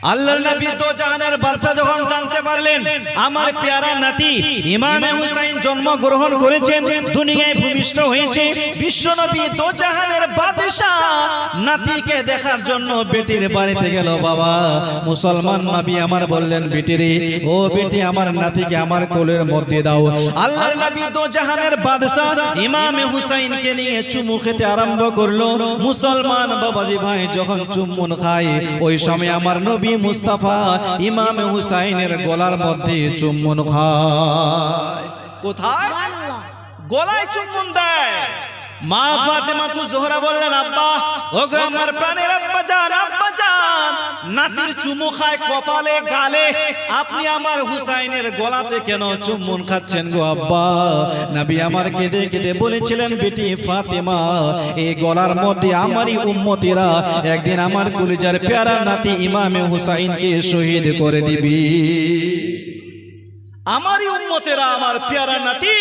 আল্লাহর নবী তো জাহানের বাদশা যখন জানতে পারলেন আমার প্যারা নাতি ইমামে হুসাইন জন্মগ্রহণ করেছেন, দুনিয়ায় ভূমিষ্ঠ হয়েছে, বিশ্ব নবী তো জাহানের বাদশা নাতিকে দেখার জন্য বেটির বাড়িতে গেল। বাবা মুসলমান নবী আমার বললেন, বেটি রে, ও বেটি, আমার নাতিকে আমার কোলের মধ্যে দাও। আল্লাহর নবী তো জাহানের বাদশা ইমামে হুসাইনকে নিয়ে চুমু খেতে আরম্ভ করলো। মুসলমান বাবাজি ভাই যখন চুম্বন খায়, ওই সময় আমার নবী মুস্তাফা ইমামে হুসাইনের গলার মধ্যে চুম্বন খায়। কোথায়? গলায় চুম্বন দেয়। মা ফাতেমা তু জোহরা বললেন, আব্বা, ওগো আমার প্রাণের আব্বা জান, আব্বা জান, নাতির চুমু খায় কপালে গালে, আপনি আমার হুসাইনের গলাতে কেন চুম্বন খাচ্ছেন গো আব্বা? নবী আমার কেঁদে কেঁদে বলেছিলেন, বেটি ফাতেমা, এই গলার মধ্যে আমারই উম্মতিরা একদিন আমার কলিজার প্যারা নাতি ইমামে হুসাইনকে শহীদ করে দিবি। আমারই উম্মতেরা আমার প্যারা নাতি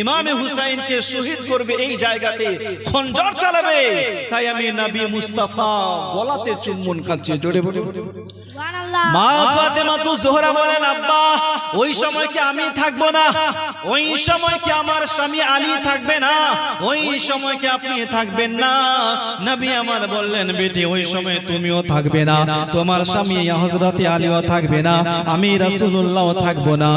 ইমামে হুসাইনকে শহীদ করবে, এই জায়গাতে খঞ্জর চালাবে। তাই আমি নবী মুস্তাফা গলাতে চুম্বন খাচ্ছি। জোরে বলুন সুবহানাল্লাহ। মা ফাতেমা তু জোহরা বলেন, আব্বা, ওই সময় কি আমি থাকবো না? ওই সময় কি আমার স্বামী আলী থাকবে না? ওই সময় কি আপনি থাকবেন না? নবী আমার বললেন, বেটি, ওই সময় তুমিও থাকবে না, তোমার স্বামী হযরত আলীও থাকবে না, আমি রাসূলুল্লাহও থাকবো না।